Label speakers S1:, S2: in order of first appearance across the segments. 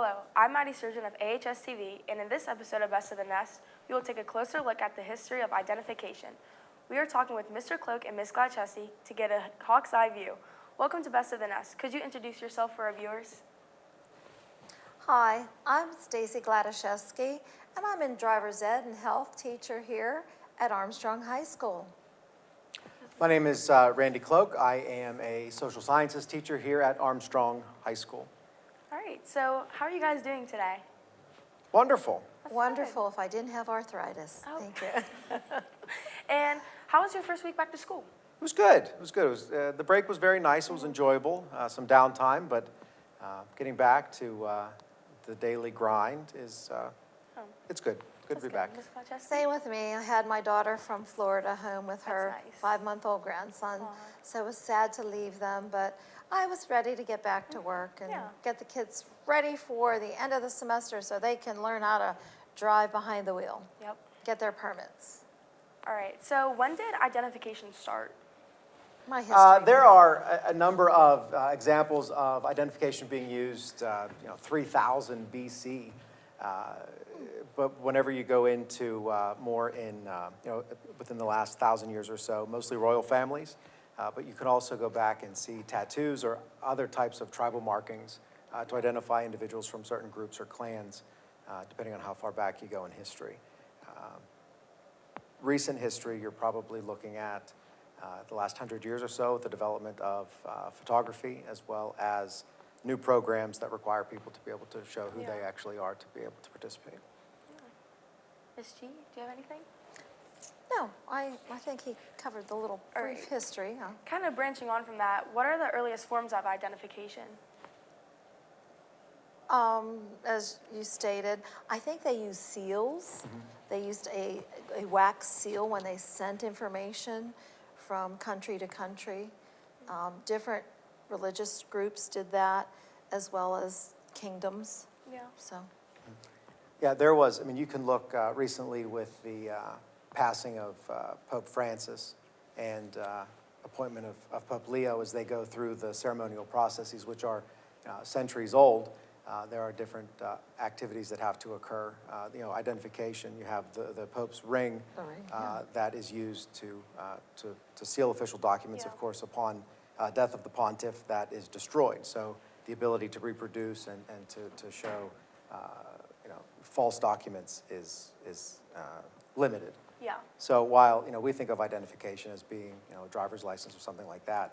S1: Hello, I'm Maddie Surgeon of AHS-TV, and in this episode of Best of the Nest, we will take a closer look at the history of identification. We are talking with Mr. Cloak and Ms. Gladchesky to get a hawk's eye view. Welcome to Best of the Nest. Could you introduce yourself for our viewers?
S2: Hi, I'm Stacy Gladchesky, and I'm in driver's ed and health teacher here at Armstrong High School.
S3: My name is Randy Cloak. I am a social sciences teacher here at Armstrong High School.
S1: All right, so how are you guys doing today?
S3: Wonderful.
S1: That's
S2: Wonderful if I didn't have arthritis.
S1: Oh.
S2: Thank you.
S1: And how was your first week back to school?
S3: It was good. It was good. It was, the break was very nice. It was enjoyable. Some downtime, but getting back to the daily grind is it's good. Good to be back.
S1: Ms. Gladchesky?
S2: Same with me. I had my daughter from Florida home with her
S1: nice.
S2: 5-month-old grandson,
S1: Aw.
S2: so it was sad to leave them, but I was ready to get back to work and
S1: Yeah.
S2: get the kids ready for the end of the semester so they can learn how to drive behind the wheel,
S1: Yep.
S2: get their permits.
S1: All right, so when did identification start?
S2: My history.
S3: There are a number of examples of identification being used, 3000 BC. But whenever you go into more in, within the last 1,000 years or so, mostly royal families. But you can also go back and see tattoos or other types of tribal markings to identify individuals from certain groups or clans, depending on how far back you go in history. Recent history, you're probably looking at the last 100 years or so, the development of photography, as well as new programs that require people to be able to show who they actually are to be able to participate.
S1: Ms. G, do you have anything?
S2: No, I think he covered the little
S1: All
S2: brief
S1: right.
S2: history.
S1: Kind of branching on from that, what are the earliest forms of identification?
S2: As you stated, I think they used seals. They used a wax seal when they sent information from country to country. Different religious groups did that, as well as kingdoms.
S1: Yeah.
S2: So,
S3: Yeah, there was, you can look recently with the passing of Pope Francis and appointment of Pope Leo as they go through the ceremonial processes, which are centuries old. There are different activities that have to occur. Identification, you have the Pope's ring,
S2: The ring, yeah.
S3: that is used to seal official documents,
S1: Yeah.
S3: of course, upon death of the pontiff, that is destroyed. So the ability to reproduce and to show false documents is limited.
S1: Yeah.
S3: So while we think of identification as being a driver's license or something like that,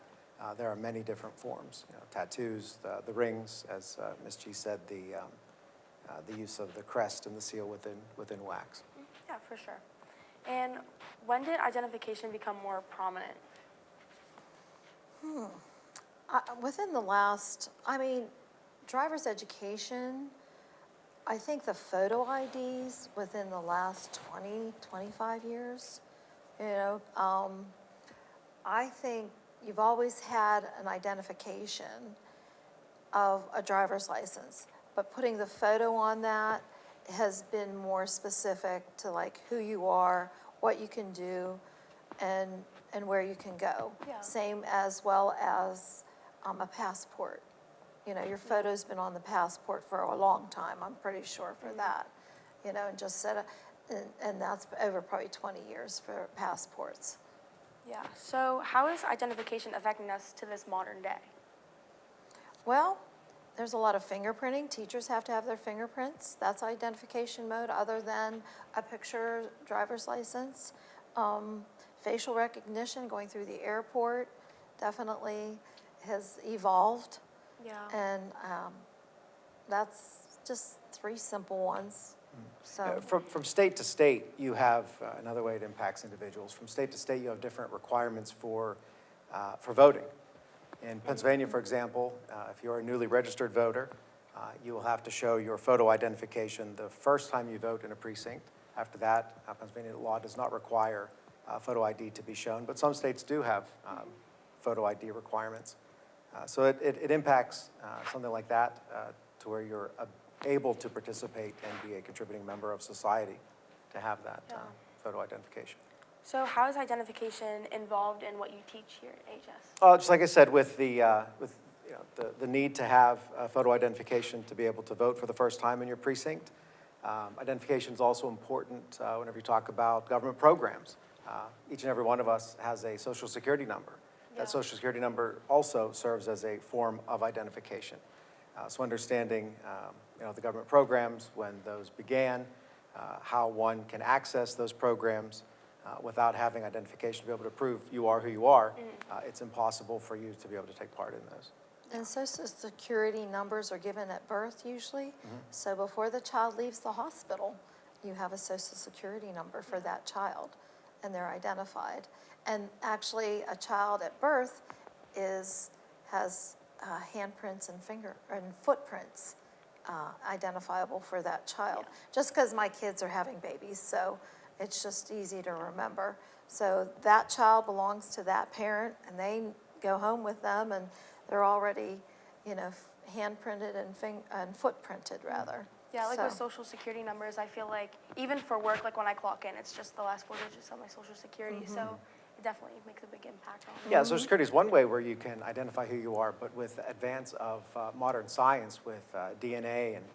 S3: there are many different forms. Tattoos, the rings, as Ms. G said, the use of the crest and the seal within wax.
S1: Yeah, for sure. And when did identification become more prominent?
S2: within the last, driver's education, I think the photo IDs within the last 20, 25 years, I think you've always had an identification of a driver's license, but putting the photo on that has been more specific to like who you are, what you can do, and where you can go.
S1: Yeah.
S2: Same as well as a passport. Your photo's been on the passport for a long time, I'm pretty sure for that. And just set and that's over probably 20 years for passports.
S1: Yeah. So how is identification affecting us to this modern day?
S2: Well, there's a lot of fingerprinting. Teachers have to have their fingerprints. That's identification mode other than a picture driver's license. Facial recognition going through the airport definitely has evolved.
S1: Yeah.
S2: And that's just 3 simple ones. So
S3: From state to state, you have another way it impacts individuals. From state to state, you have different requirements for voting. In Pennsylvania, for example, if you're a newly registered voter, you will have to show your photo identification the first time you vote in a precinct. After that, Pennsylvania law does not require photo ID to be shown, but some states do have photo ID requirements. So it impacts something like that to where you're able to participate and be a contributing member of society to have that photo identification.
S1: So how is identification involved in what you teach here at AHS?
S3: Just like I said, with the need to have photo identification to be able to vote for the first time in your precinct. Identification is also important whenever you talk about government programs. Each and every one of us has a Social Security number.
S1: Yeah.
S3: That Social Security number also serves as a form of identification. So understanding the government programs, when those began, how one can access those programs without having identification to be able to prove you are who you are, it's impossible for you to be able to take part in those.
S2: And Social Security numbers are given at birth usually. So before the child leaves the hospital, you have a Social Security number for that child, and they're identified. And actually, a child at birth has handprints and footprints identifiable for that child. Just because my kids are having babies, so it's just easy to remember. So that child belongs to that parent, and they go home with them, and they're already, hand-printed and footprinted, rather.
S1: Yeah, like
S2: So-
S1: with Social Security numbers, I feel like even for work, like when I clock in, it's just the last 4 digits of my Social Security. So it definitely makes a big impact on
S3: Yeah, Social Security is one way where you can identify who you are, but with advance of modern science, with DNA and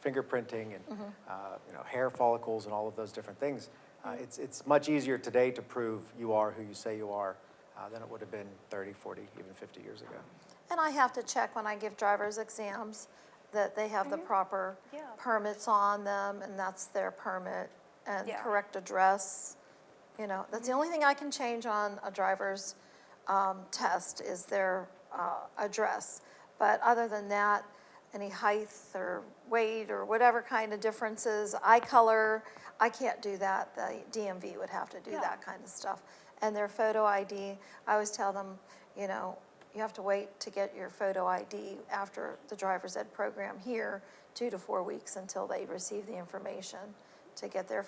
S3: fingerprinting and hair follicles and all of those different things, it's much easier today to prove you are who you say you are than it would have been 30, 40, even 50 years ago.
S2: And I have to check when I give driver's exams that they have the proper
S1: Yeah.
S2: permits on them, and that's their permit, and
S1: Yeah.
S2: correct address. That's the only thing I can change on a driver's test is their address. But other than that, any height or weight or whatever kind of differences, eye color, I can't do that. The DMV would have to do
S1: Yeah.
S2: that kind of stuff. And their photo ID, I always tell them, you have to wait to get your photo ID after the driver's ed program here, 2 to 4 weeks until they receive the information to get their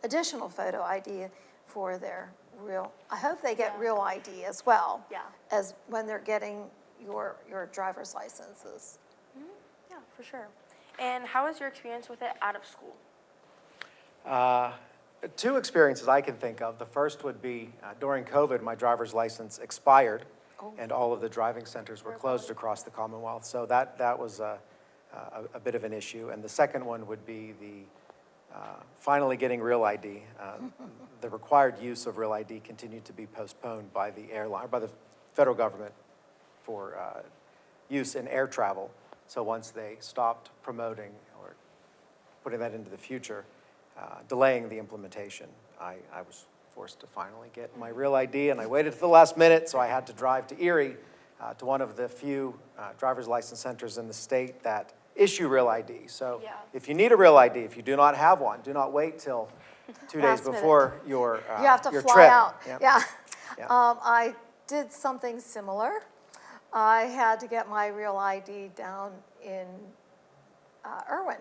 S2: additional photo ID for their real, I hope they get
S1: Yeah.
S2: real ID as well.
S1: Yeah.
S2: As when they're getting your driver's licenses.
S1: Yeah, for sure. And how was your experience with it out of school?
S3: Two experiences I can think of. The first would be during COVID, my driver's license expired, and all of the driving centers were closed across the Commonwealth. So that was a bit of an issue. And the second one would be the finally getting real ID. The required use of real ID continued to be postponed by the airline, by the federal government for use in air travel. So once they stopped promoting or putting that into the future, delaying the implementation, I was forced to finally get my real ID, and I waited to the last minute, so I had to drive to Erie to one of the few driver's license centers in the state that issue real ID. So
S1: Yeah.
S3: if you need a real ID, if you do not have one, do not wait till 2 days
S2: Last minute.
S3: before your
S2: You have to
S3: your
S2: fly
S3: trip.
S2: out.
S3: Yep.
S2: Yeah.
S3: Yeah.
S2: I did something similar. I had to get my real ID down in Irwin.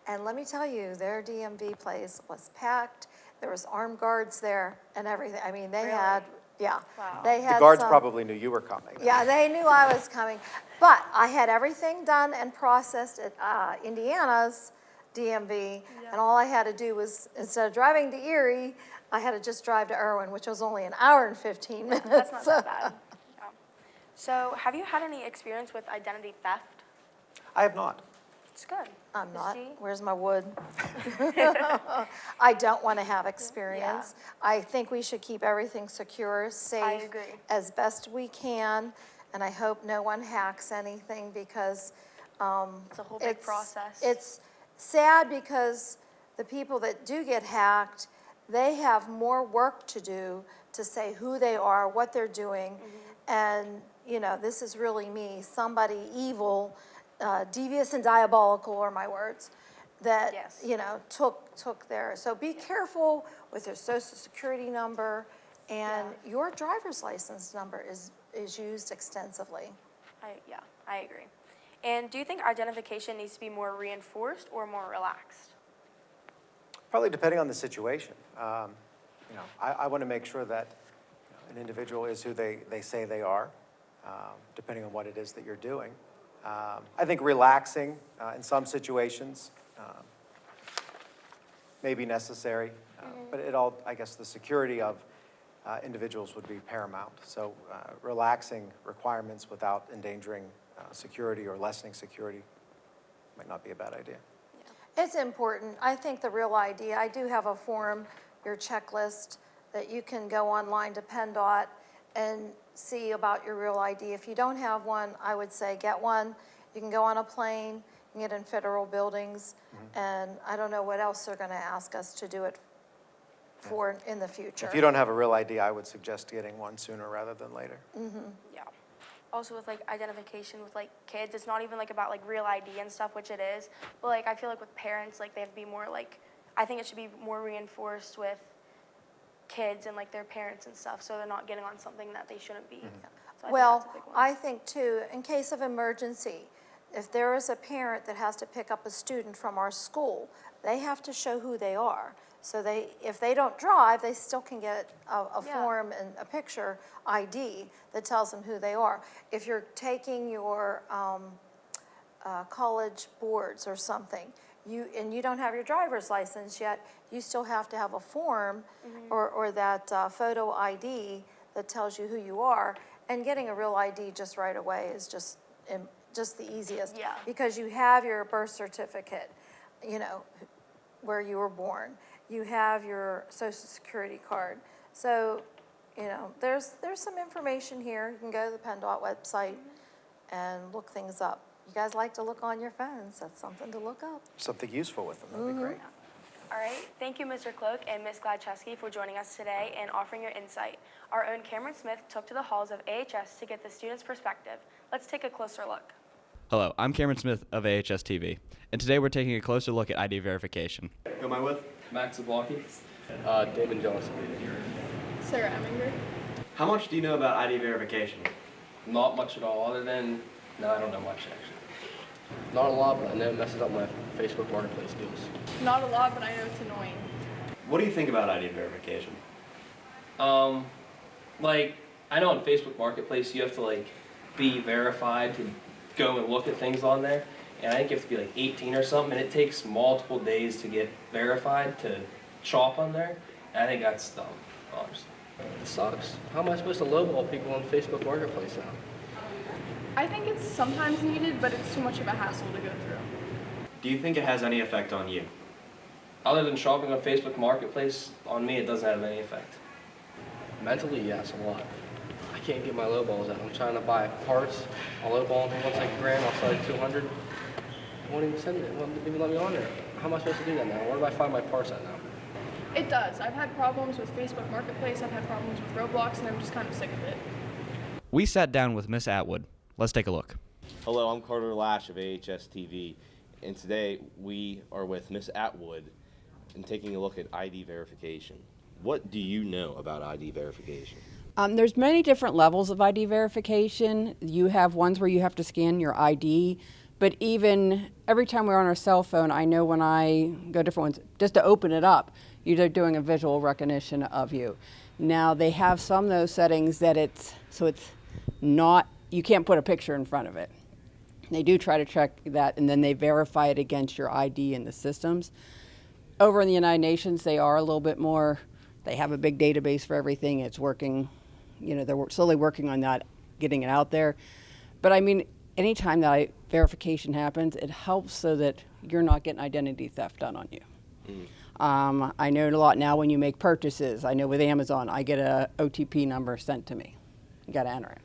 S2: And let me tell you, their DMV place was packed. There was armed guards there and everything. I mean, they
S1: Really?
S2: had, yeah.
S1: Wow.
S2: They had
S3: The guards
S2: some-
S3: probably knew you were coming.
S2: Yeah, they knew I was coming. But I had everything done and processed at Indiana's DMV. And all I had to do was, instead of driving to Erie, I had to just drive to Irwin, which was only an hour and 15 minutes.
S1: That's not that bad. Yeah. So have you had any experience with identity theft?
S3: I have not.
S1: It's good.
S2: I'm
S1: Ms.
S2: not.
S1: G?
S2: Where's my wood? I don't want to have experience. I think we should keep everything secure, safe.
S1: agree.
S2: As best we can, and I hope no one hacks anything because
S1: It's a whole big process.
S2: It's sad because the people that do get hacked, they have more work to do to say who they are, what they're doing, and, this is really me, somebody evil, devious and diabolical are my words, that,
S1: Yes.
S2: took their, so be careful with your Social Security number, and your driver's license number is used extensively.
S1: I agree. And do you think identification needs to be more reinforced or more relaxed?
S3: Probably depending on the situation. I want to make sure that an individual is who they say they are, depending on what it is that you're doing. I think relaxing in some situations may be necessary, but I guess the security of individuals would be paramount. So relaxing requirements without endangering security or lessening security might not be a bad idea.
S2: It's important. I think the real ID, I do have a form, your checklist, that you can go online to PennDOT and see about your real ID. If you don't have one, I would say get one. You can go on a plane, you can get in federal buildings, and I don't know what else they're gonna ask us to do it for in the future.
S3: If you don't have a real ID, I would suggest getting one sooner rather than later.
S1: Yeah. Also with like identification with like kids, it's not even like about like real ID and stuff, which it is. But like I feel like with parents, like they have to be more like, I think it should be more reinforced with kids and like their parents and stuff, so they're not getting on something that they shouldn't be. So
S2: Well,
S1: I think that's a big one.
S2: I think too, in case of emergency, if there is a parent that has to pick up a student from our school, they have to show who they are. So if they don't drive, they still can get a
S1: Yeah.
S2: form and a picture ID that tells them who they are. If you're taking your college boards or something, and you don't have your driver's license yet, you still have to have a form or that photo ID that tells you who you are. And getting a real ID just right away is just the easiest.
S1: Yeah.
S2: Because you have your birth certificate, you know, where you were born. You have your social security card. So, you know, there's some information here. You can go to the PennDOT website and look things up. You guys like to look on your phones, that's something to look up.
S3: Something useful with them, that'd be great.
S1: All right, thank you, Mr. Cloak and Ms. Gladchesky, for joining us today and offering your insight. Our own Cameron Smith took to the halls of AHS to get the students' perspective. Let's take a closer look.
S4: Hello, I'm Cameron Smith of AHS-TV, and today we're taking a closer look at ID verification.
S5: Who am I with?
S6: Max Zablocki.
S5: Damon Johnson.
S7: Sarah Eminger.
S5: How much do you know about ID verification?
S6: Not much at all, other than, no, I don't know much actually.
S8: Not a lot, but I know it messes up my Facebook Marketplace deals.
S7: Not a lot, but I know it's annoying.
S5: What do you think about ID verification?
S6: Like, I know on Facebook Marketplace you have to like be verified to go and look at things on there. And I think you have to be like 18 or something, and it takes multiple days to get verified to shop on there. And I think that's dumb, honestly.
S8: It sucks. How am I supposed to lowball people on Facebook Marketplace now?
S7: I think it's sometimes needed, but it's too much of a hassle to go through.
S5: Do you think it has any effect on you?
S6: Other than shopping on Facebook Marketplace, on me it doesn't have any effect.
S8: Mentally, yes, a lot. I can't get my lowballs out. I'm trying to buy parts. I'll lowball them once like $1,000, I'll sell it 200. It won't even send it. It won't even let me on there. How am I supposed to do that now? Where do I find my parts at now?
S7: It does. I've had problems with Facebook Marketplace, I've had problems with Roblox, and I'm just kind of sick of it.
S4: We sat down with Miss Atwood. Let's take a look.
S9: Hello, I'm Carter Lash of AHS-TV, and today we are with Miss Atwood and taking a look at ID verification. What do you know about ID verification?
S10: There's many different levels of ID verification. You have ones where you have to scan your ID, but even every time we're on our cell phone, I know when I go different ones, just to open it up, you're doing a visual recognition of you. Now they have some of those settings that it's not, you can't put a picture in front of it. They do try to check that, and then they verify it against your ID in the systems. Over in the United Nations, they are a little bit more, they have a big database for everything. It's working, you know, they're slowly working on that, getting it out there. But I mean, anytime that verification happens, it helps so that you're not getting identity theft done on you. I know a lot now when you make purchases. I know with Amazon, I get a OTP number sent to me. You got to enter it.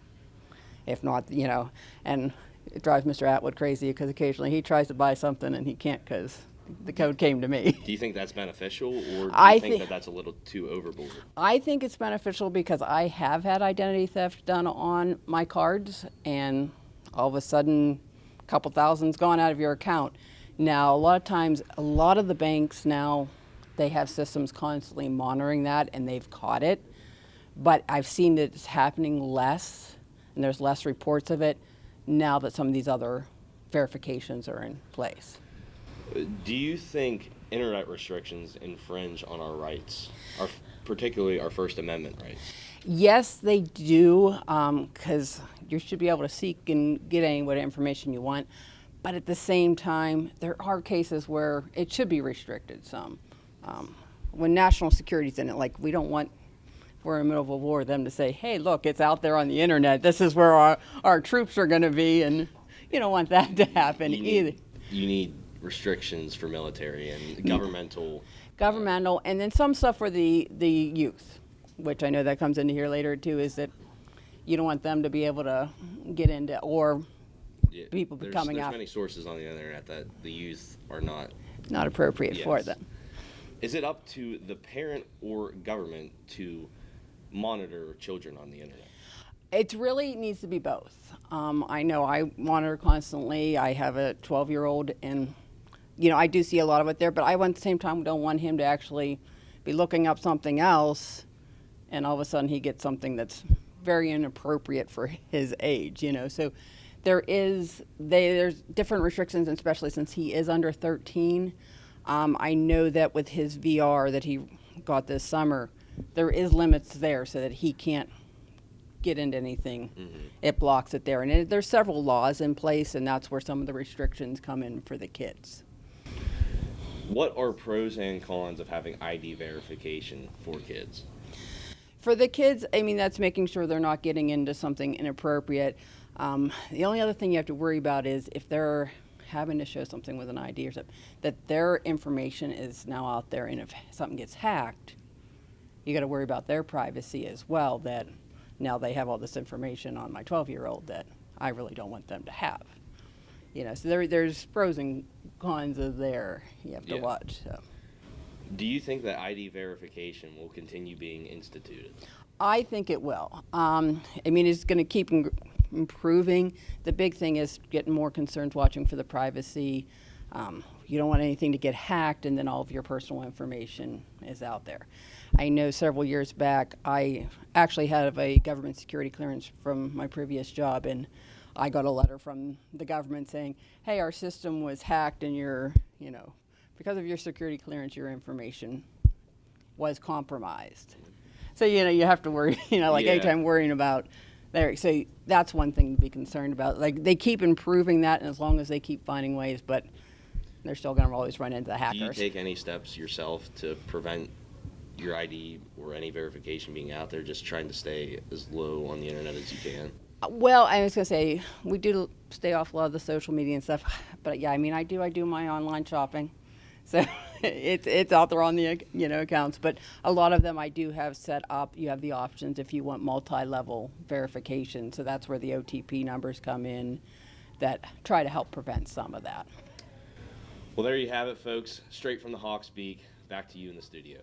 S10: If not, you know, and it drives Mr. Atwood crazy because occasionally he tries to buy something and he can't because the code came to me.
S9: Do you think that's beneficial, or do
S10: I
S9: you think
S10: thi-
S9: that that's a little too overboard?
S10: I think it's beneficial because I have had identity theft done on my cards, and all of a sudden, a couple thousand's gone out of your account. Now, a lot of times, a lot of the banks now, they have systems constantly monitoring that, and they've caught it. But I've seen that it's happening less, and there's less reports of it now that some of these other verifications are in place.
S9: Do you think internet restrictions infringe on our rights, particularly our First Amendment rights?
S10: Yes, they do, because you should be able to seek and get any what information you want. But at the same time, there are cases where it should be restricted some. When national security's in it, like we don't want we're in the middle of a war, them to say, hey, look, it's out there on the internet. This is where our troops are going to be, and you don't want that to happen either.
S9: You need restrictions for military and governmental.
S10: Governmental, and then some stuff for the youth, which I know that comes into here later too, is that you don't want them to be able to get into, or people becoming
S9: There's
S10: out.
S9: many sources on the internet that the youth are not
S10: Appropriate for
S9: Yes.
S10: them.
S9: Is it up to the parent or government to monitor children on the internet?
S10: It really needs to be both. I know I monitor constantly. I have a 12-year-old, and I do see a lot of it there, but I at the same time don't want him to actually be looking up something else, and all of a sudden he gets something that's very inappropriate for his age, So there's different restrictions, especially since he is under 13. I know that with his VR that he got this summer, there is limits there so that he can't get into anything.
S9: Mm-hmm.
S10: It blocks it there. And there's several laws in place, and that's where some of the restrictions come in for the kids.
S9: What are pros and cons of having ID verification for kids?
S10: For the kids, that's making sure they're not getting into something inappropriate. The only other thing you have to worry about is if they're having to show something with an ID or something, that their information is now out there, and if something gets hacked, you got to worry about their privacy as well, that now they have all this information on my 12-year-old that I really don't want them to have. So there's pros and cons of there you have to watch. So.
S9: Do you think that ID verification will continue being instituted?
S10: I think it will. It's going to keep improving. The big thing is getting more concerns watching for the privacy. You don't want anything to get hacked and then all of your personal information is out there. I know several years back, I actually had a government security clearance from my previous job, and I got a letter from the government saying, hey, our system was hacked and because of your security clearance, your information was compromised. So, you have to worry, anytime worrying about there. So that's one thing to be concerned about. Like, they keep improving that, and as long as they keep finding ways, but they're still going to always run into the hackers.
S9: Do you take any steps yourself to prevent your ID or any verification being out there, just trying to stay as low on the internet as you can?
S10: Well, I was going to say, we do stay off a lot of the social media and stuff, but yeah, I do my online shopping. So it's out there on the accounts, but a lot of them I do have set up. You have the options if you want multi-level verification, so that's where the OTP numbers come in that try to help prevent some of that.
S9: Well, there you have it, folks. Straight from the Hawk's beak. Back to you in the studio.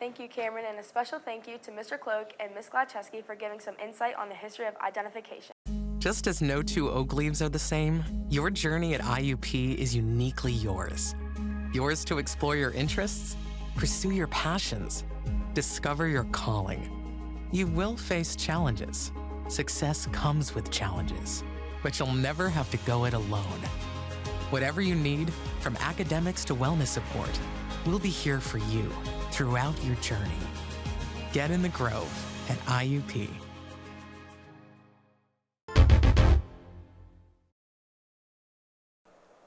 S1: Thank you, Cameron, and a special thank you to Mr. Cloak and Ms. Gladcheski for giving some insight on the history of identification.
S11: Just as no two oak leaves are the same, your journey at IUP is uniquely yours. Yours to explore your interests, pursue your passions, discover your calling. You will face challenges. Success comes with challenges, but you'll never have to go it alone. Whatever you need, from academics to wellness support, we'll be here for you throughout your journey. Get in the Grove at IUP.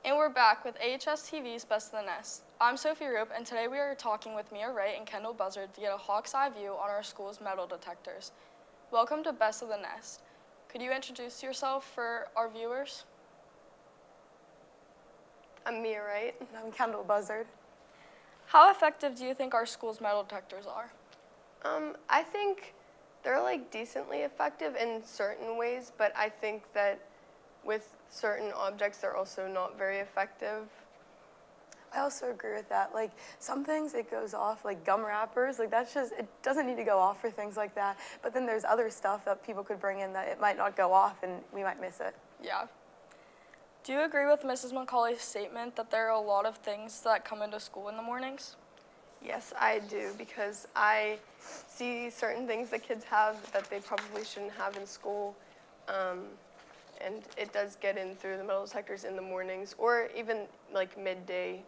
S7: And we're back with AHS-TV's Best of the Nest. I'm Sophie Roop, and today we are talking with Mia Wright and Kendall Buzzard to get a hawk's eye view on our school's metal detectors. Welcome to Best of the Nest. Could you introduce yourself for our viewers?
S12: I'm Mia Wright. And I'm Kendall Buzzard.
S7: How effective do you think our school's metal detectors are?
S12: I think they're decently effective in certain ways, but I think that with certain objects, they're also not very effective.
S1: I also agree with that. Some things it goes off, like gum wrappers, that's just, it doesn't need to go off for things like that. But then there's other stuff that people could bring in that it might not go off and we might miss it.
S7: Yeah. Do you agree with Mrs. McCauley's statement that there are a lot of things that come into school in the mornings?
S12: Yes, I do, because I see certain things that kids have that they probably shouldn't have in school. And it does get in through the metal detectors in the mornings, or even midday,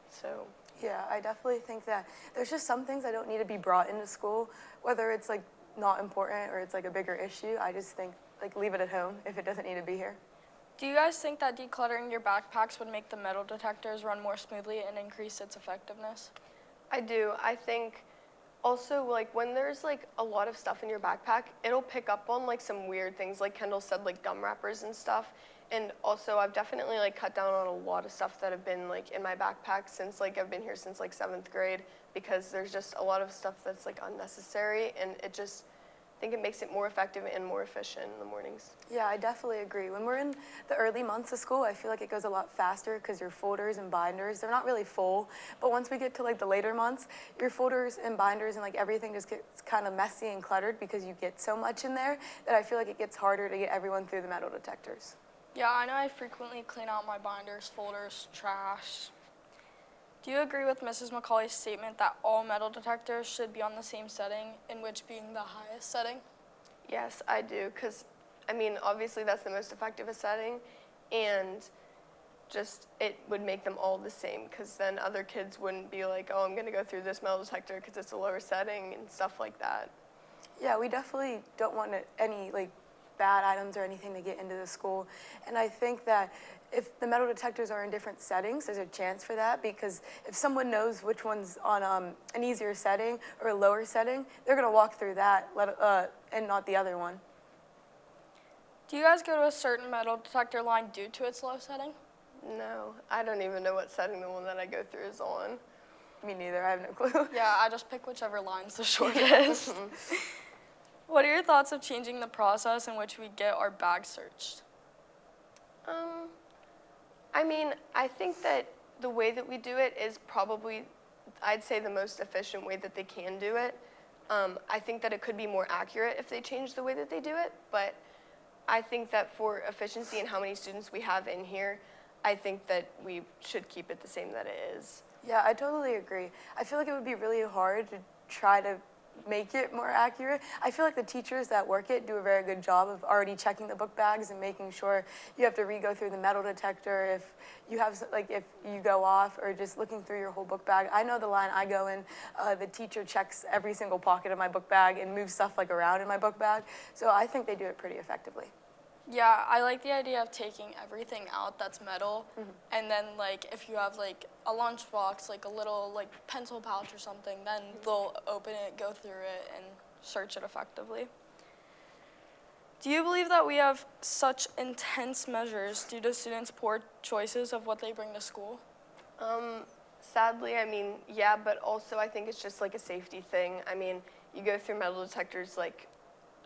S12: so.
S1: Yeah, I definitely think that there's just some things that don't need to be brought into school, whether it's not important or it's a bigger issue. I just think leave it at home if it doesn't need to be here.
S7: Do you guys think that decluttering your backpacks would make the metal detectors run more smoothly and increase its effectiveness?
S12: I do. I think Also, like when there's like a lot of stuff in your backpack, it'll pick up on like some weird things, like Kendall said, like gum wrappers and stuff. And also, I've definitely like cut down on a lot of stuff that have been like in my backpack since like I've been here since like 7th grade, because there's just a lot of stuff that's like unnecessary, and I think it makes it more effective and more efficient in the mornings.
S1: Yeah, I definitely agree. When we're in the early months of school, I feel like it goes a lot faster because your folders and binders, they're not really full. But once we get to like the later months, your folders and binders and like everything just gets kind of messy and cluttered because you get so much in there that I feel like it gets harder to get everyone through the metal detectors.
S7: Yeah, I know I frequently clean out my binders, folders, trash. Do you agree with Mrs. McCauley's statement that all metal detectors should be on the same setting, in which being the highest setting?
S12: Yes, I do, because, I mean, obviously that's the most effective setting, and just it would make them all the same, because then other kids wouldn't be like, oh, I'm going to go through this metal detector because it's a lower setting and stuff like that.
S1: Yeah, we definitely don't want any like bad items or anything to get into the school. And I think that if the metal detectors are in different settings, there's a chance for that, because if someone knows which one's on an easier setting or a lower setting, they're going to walk through that and not the other one.
S7: Do you guys go to a certain metal detector line due to its low setting?
S12: No, I don't even know what setting the one that I go through is on.
S1: Me neither, I have no clue.
S7: Yeah, I just pick whichever line's the shortest. What are your thoughts of changing the process in which we get our bags searched?
S12: I mean, I think that the way that we do it is probably, I'd say, the most efficient way that they can do it. I think that it could be more accurate if they change the way that they do it, but I think that for efficiency and how many students we have in here, I think that we should keep it the same that it is.
S1: Yeah, I totally agree. I feel like it would be really hard to try to make it more accurate. I feel like the teachers that work it do a very good job of already checking the book bags and making sure you have to re-go through the metal detector if you have, like, if you go off, or just looking through your whole book bag. I know the line I go in, the teacher checks every single pocket of my book bag and moves stuff like around in my book bag. So I think they do it pretty effectively.
S7: Yeah, I like the idea of taking everything out that's metal, and then like if you have like a lunchbox, like a little like pencil pouch or something, then they'll open it, go through it, and search it effectively. Do you believe that we have such intense measures due to students' poor choices of what they bring to school?
S12: Sadly, I mean, yeah, but also I think it's just like a safety thing. I mean, you go through metal detectors like,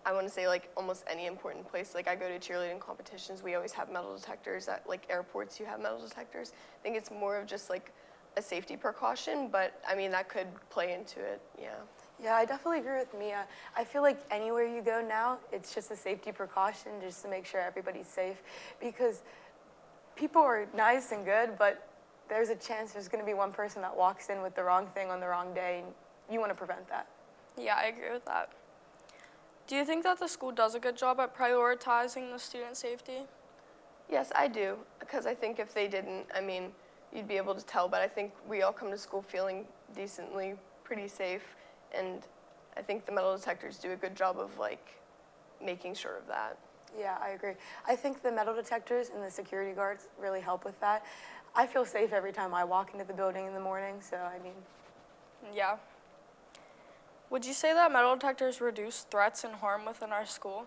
S12: I want to say like almost any important place. Like I go to cheerleading competitions, we always have metal detectors. At like airports, you have metal detectors. I think it's more of just like a safety precaution, but I mean, that could play into it, yeah.
S1: Yeah, I definitely agree with Mia. I feel like anywhere you go now, it's just a safety precaution just to make sure everybody's safe, because people are nice and good, but there's a chance there's going to be one person that walks in with the wrong thing on the wrong day, and you want to prevent that.
S7: Yeah, I agree with that. Do you think that the school does a good job at prioritizing the student safety?
S12: Yes, I do, because I think if they didn't, I mean, you'd be able to tell, but I think we all come to school feeling decently pretty safe, and I think the metal detectors do a good job of like making sure of that.
S1: Yeah, I agree. I think the metal detectors and the security guards really help with that. I feel safe every time I walk into the building in the morning, so I mean.
S7: Yeah. Would you say that metal detectors reduce threats and harm within our school?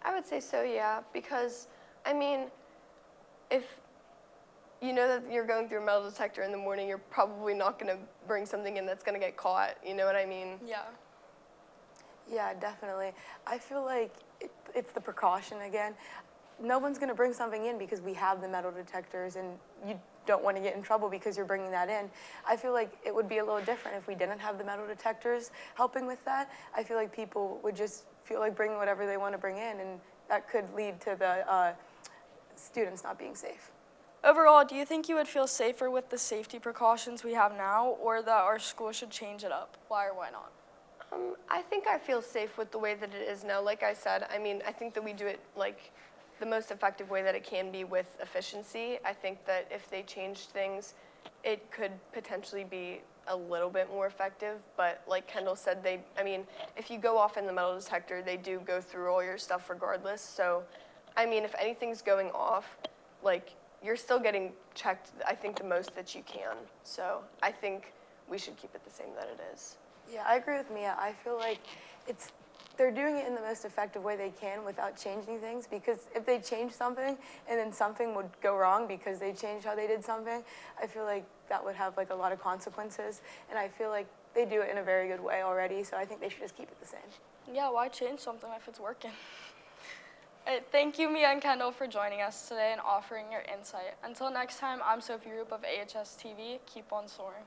S12: I would say so, yeah, because, I mean, if you know that you're going through a metal detector in the morning, you're probably not going to bring something in that's going to get caught, you know what I mean?
S7: Yeah.
S1: Yeah, definitely. I feel like it's the precaution again. No one's going to bring something in because we have the metal detectors, and you don't want to get in trouble because you're bringing that in. I feel like it would be a little different if we didn't have the metal detectors helping with that. I feel like people would just feel like bringing whatever they want to bring in, and that could lead to the students not being safe.
S7: Overall, do you think you would feel safer with the safety precautions we have now, or that our school should change it up? Why or why not?
S12: I think I feel safe with the way that it is now. Like I said, I mean, I think that we do it like the most effective way that it can be with efficiency. I think that if they changed things, it could potentially be a little bit more effective. But like Kendall said, I mean, if you go off in the metal detector, they do go through all your stuff regardless. So, I mean, if anything's going off, like, you're still getting checked, I think, the most that you can. So I think we should keep it the same that it is.
S1: Yeah, I agree with Mia. I feel like they're doing it in the most effective way they can without changing things, because if they change something and then something would go wrong because they changed how they did something, I feel like that would have like a lot of consequences, and I feel like they do it in a very good way already, so I think they should just keep it the same.
S7: Yeah, why change something if it's working? Thank you, Mia and Kendall, for joining us today and offering your insight. Until next time, I'm Sophie Roop of AHS-TV. Keep on soaring.